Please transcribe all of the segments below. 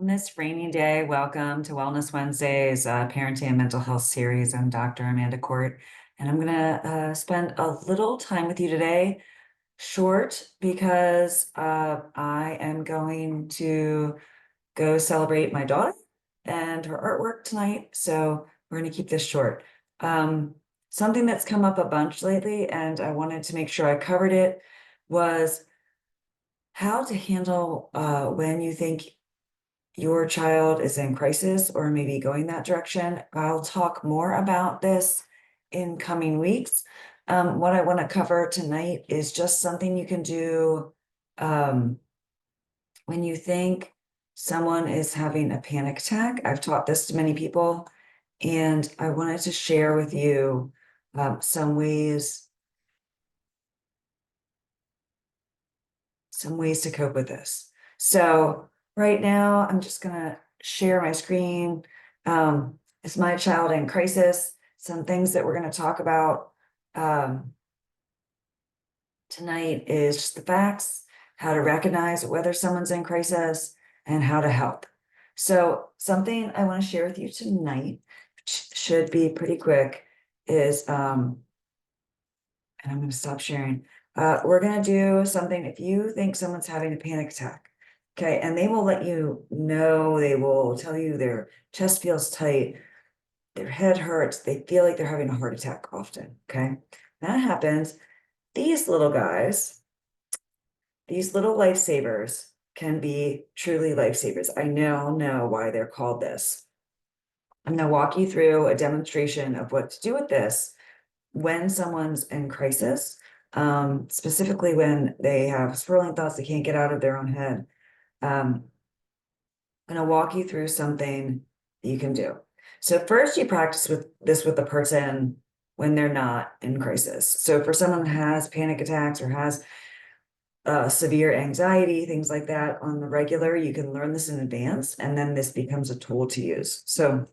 On this rainy day, welcome to Wellness Wednesdays, Parenting and Mental Health series. I'm Dr. Amanda Court, and I'm going to spend a little time with you today, short, because I am going to go celebrate my daughter and her artwork tonight. So we're going to keep this short. Something that's come up a bunch lately, and I wanted to make sure I covered it, was how to handle when you think your child is in crisis or maybe going that direction. I'll talk more about this in coming weeks. What I want to cover tonight is just something you can do when you think someone is having a panic attack. I've taught this to many people, and I wanted to share with you some ways to cope with this. So right now, I'm just gonna share my screen. Is my child in crisis? Some things that we're gonna talk about tonight is just the facts, how to recognize whether someone's in crisis, and how to help. So something I want to share with you tonight, which should be pretty quick, is and I'm going to stop sharing. We're going to do something if you think someone's having a panic attack, okay, and they will let you know, they will tell you their chest feels tight, their head hurts, they feel like they're having a heart attack often, okay? That happens. These little guys, these little lifesavers can be truly lifesavers. I now know why they're called this. I'm going to walk you through a demonstration of what to do with this when someone's in crisis, specifically when they have swirling thoughts they can't get out of their own head. I'm going to walk you through something that you can do. So first you practice with this with the person when they're not in crisis. So for someone who has panic attacks or has severe anxiety, things like that on the regular, you can learn this in advance, and then this becomes a tool to use. So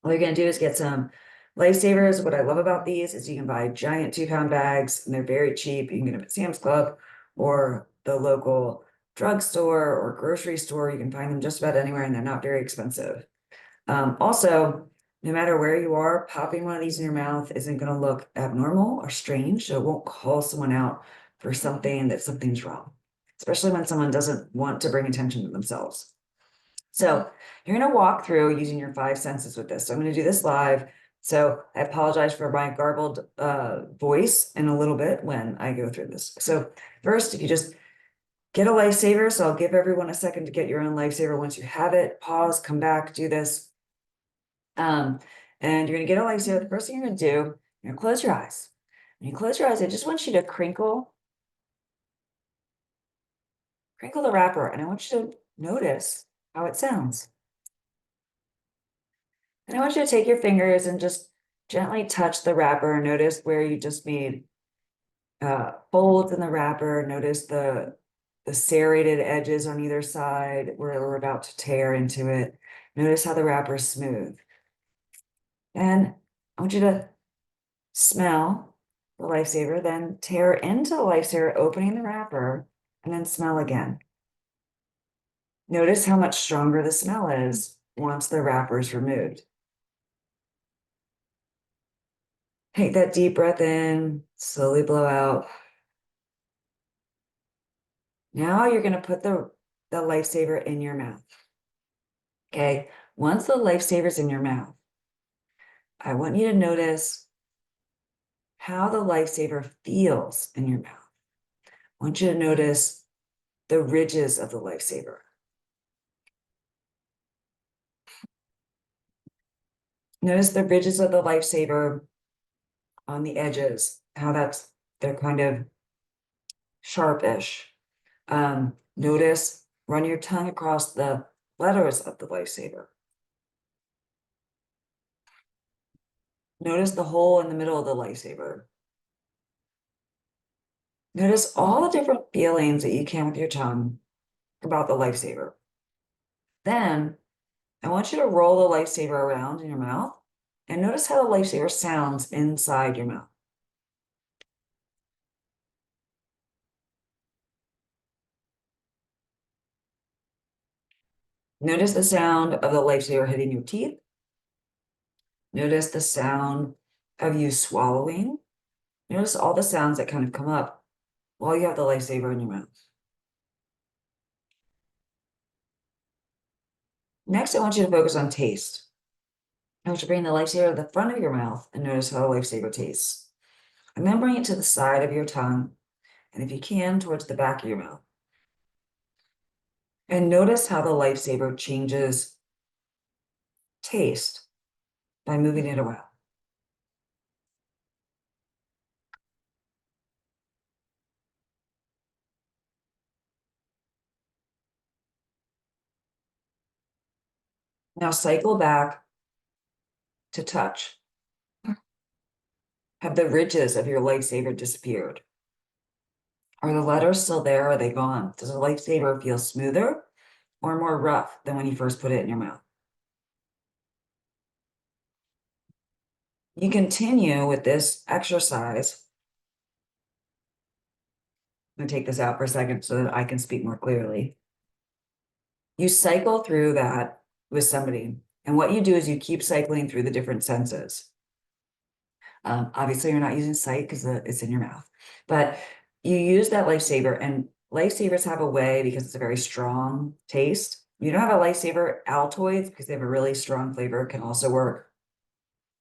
all you're going to do is get some lifesavers. What I love about these is you can buy giant 2-pound bags, and they're very cheap. You can get them at Sam's Club or the local drugstore or grocery store. You can find them just about anywhere, and they're not very expensive. Also, no matter where you are, popping one of these in your mouth isn't going to look abnormal or strange, so it won't call someone out for something's wrong, especially when someone doesn't want to bring attention to themselves. So you're going to walk through using your 5 senses with this. So I'm going to do this live. So I apologize for my garbled voice in a little bit when I go through this. So first, if you just get a lifesaver, so I'll give everyone a second to get your own lifesaver. Once you have it, pause, come back, do this. And you're going to get a lifesaver. The first thing you're going to do, you're going to close your eyes. When you close your eyes, I just want you to crinkle the wrapper, and I want you to notice how it sounds. And I want you to take your fingers and just gently touch the wrapper. Notice where you just made folds in the wrapper. Notice the serrated edges on either side where we're about to tear into it. Notice how the wrapper is smooth. And I want you to smell the lifesaver, then tear into the lifesaver, opening the wrapper, and then smell again. Notice how much stronger the smell is once the wrapper is removed. Take that deep breath in, slowly blow out. Now you're going to put the lifesaver in your mouth. Okay, once the lifesaver's in your mouth, I want you to notice how the lifesaver feels in your mouth. I want you to notice the ridges of the lifesaver. Notice the ridges of the lifesaver on the edges, how they're kind of sharpish. Notice, run your tongue across the letters of the lifesaver. Notice the hole in the middle of the lifesaver. Notice all the different feelings that you can with your tongue about the lifesaver. Then I want you to roll the lifesaver around in your mouth and notice how the lifesaver sounds inside your mouth. Notice the sound of the lifesaver hitting your teeth. Notice the sound of you swallowing. Notice all the sounds that kind of come up while you have the lifesaver in your mouth. Next, I want you to focus on taste. I want you to bring the lifesaver to the front of your mouth and notice how the lifesaver tastes. And then bring it to the side of your tongue, and if you can, towards the back of your mouth. And notice how the lifesaver changes taste by moving it around. Now cycle back to touch. Have the ridges of your lifesaver disappeared? Are the letters still there? Or are they gone? Does the lifesaver feel smoother or more rough than when you first put it in your mouth? You continue with this exercise. I'm going to take this out for a second so that I can speak more clearly. You cycle through that with somebody, and what you do is you keep cycling through the different senses. Obviously, you're not using sight because it's in your mouth, but you use that lifesaver, and lifesavers have a way, because it's a very strong taste. You don't have a lifesaver. Altoids, because they have a really strong flavor, can also work.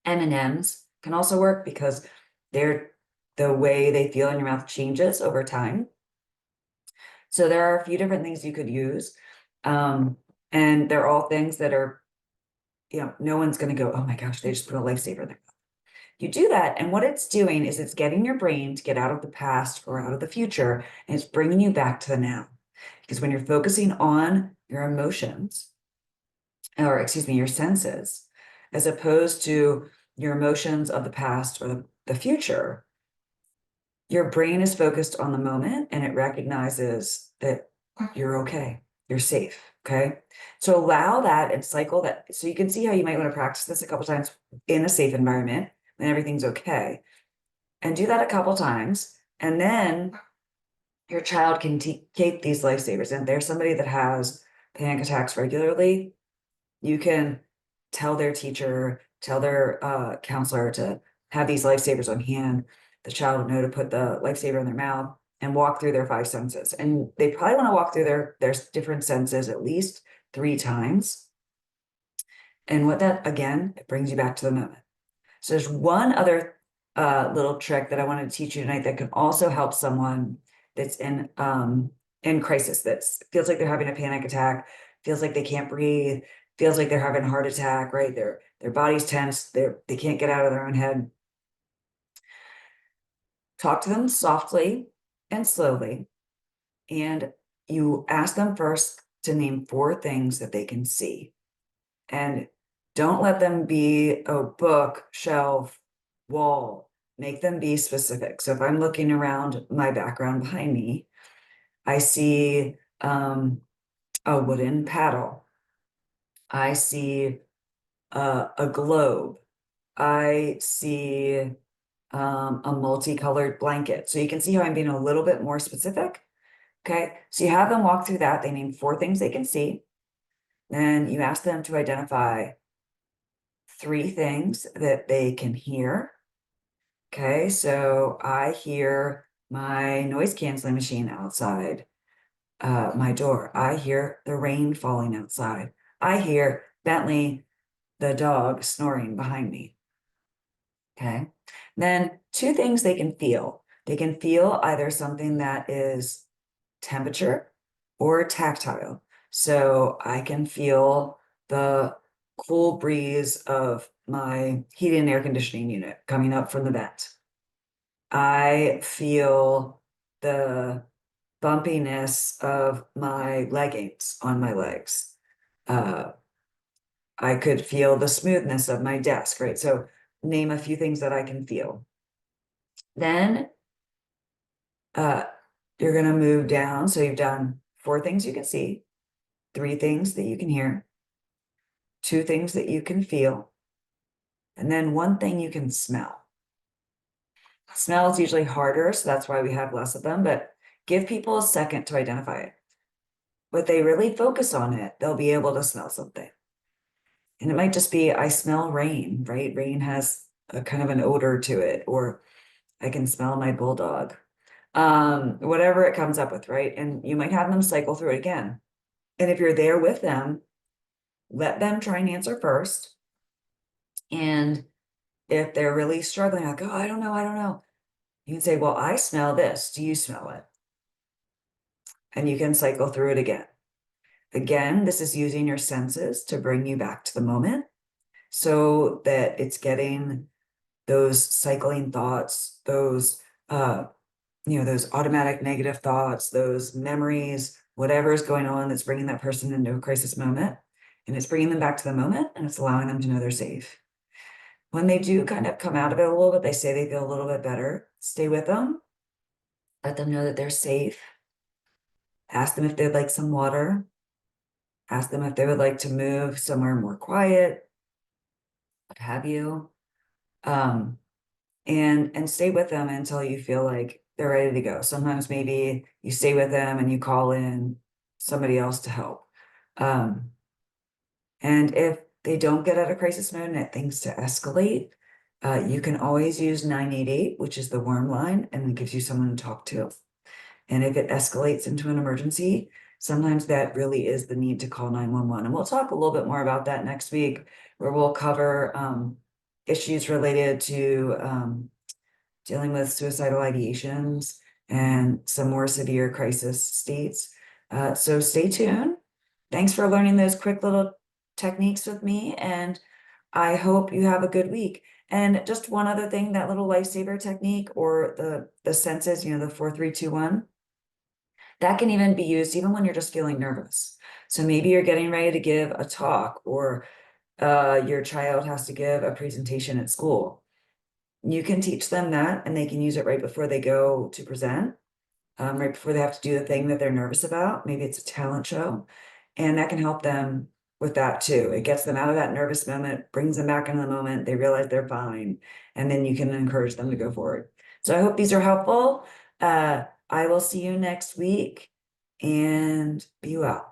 M&Ms can also work because the way they feel in your mouth changes over time. So there are a few different things you could use. And they're all things that are, no one's going to go, oh my gosh, they just put a lifesaver in there. You do that, and what it's doing is it's getting your brain to get out of the past or out of the future, and it's bringing you back to the now. Because when you're focusing on your emotions, or excuse me, your senses, as opposed to your emotions of the past or the future, your brain is focused on the moment, and it recognizes that you're okay, you're safe. Okay. So allow that and cycle that. So you can see how you might want to practice this a couple times in a safe environment when everything's okay. And do that a couple times. And then your child can take these lifesavers. And if there's somebody that has panic attacks regularly, you can tell their teacher, tell their counselor to have these lifesavers on hand. The child will know to put the lifesaver in their mouth and walk through their 5 senses. And they probably want to walk through their different senses at least 3 times. And what that, again, it brings you back to the moment. So there's one other little trick that I want to teach you tonight that can also help someone that's in crisis, that feels like they're having a panic attack, feels like they can't breathe, feels like they're having a heart attack, right? Their body's tense, they can't get out of their own head. Talk to them softly and slowly, and you ask them first to name 4 things that they can see. And don't let them be a book, shelf, wall. Make them be specific. So if I'm looking around my background behind me, I see a wooden paddle. I see a globe. I see a multicolored blanket. So you can see how I'm being a little bit more specific. Okay, so you have them walk through that. They name 4 things they can see. Then you ask them to identify 3 things that they can hear. Okay, so I hear my noise canceling machine outside my door. I hear the rain falling outside. I hear Bentley, the dog, snoring behind me. Okay, then 2 things they can feel. They can feel either something that is temperature or tactile. So I can feel the cool breeze of my heating and air conditioning unit coming up from the vent. I feel the bumpiness of my leggings on my legs. I could feel the smoothness of my desk, right? So name a few things that I can feel. Then you're going to move down. So you've done 4 things you can see, 3 things that you can hear, 2 things that you can feel, and then 1 thing you can smell. Smell is usually harder, so that's why we have less of them, but give people a second to identify it. but they really focus on it, they'll be able to smell something. And it might just be, I smell rain, right? Rain has a kind of an odor to it, or I can smell my bulldog. Whatever it comes up with, right? And you might have them cycle through it again. And if you're there with them, let them try and answer first. And if they're really struggling, like, oh, I don't know. You can say, well, I smell this. Do you smell it? And you can cycle through it again. Again, this is using your senses to bring you back to the moment so that it's getting those cycling thoughts, those those automatic negative thoughts, those memories, whatever is going on that's bringing that person into a crisis moment. And it's bringing them back to the moment, and it's allowing them to know they're safe. When they do kind of come out of it a little bit, they say they feel a little bit better. Stay with them. Let them know that they're safe. Ask them if they'd like some water. Ask them if they would like to move somewhere more quiet, what have you. And stay with them until you feel like they're ready to go. Sometimes maybe you stay with them and you call in somebody else to help. And if they don't get out of crisis mode and it things to escalate, you can always use 988, which is the warm line, and it gives you someone to talk to. And if it escalates into an emergency, sometimes that really is the need to call 911. And we'll talk a little bit more about that next week, where we'll cover issues related to dealing with suicidal ideations and some more severe crisis states. So stay tuned. Thanks for learning those quick little techniques with me, and I hope you have a good week. And just one other thing, that little lifesaver technique, or the senses, the 4-3-2-1, that can even be used even when you're just feeling nervous. So maybe you're getting ready to give a talk, or your child has to give a presentation at school. You can teach them that, and they can use it right before they go to present, right before they have to do the thing that they're nervous about. Maybe it's a talent show, and that can help them with that too. It gets them out of that nervous moment, brings them back into the moment. They realize they're fine, and then you can encourage them to go forward. So I hope these are helpful. I will see you next week, and be well.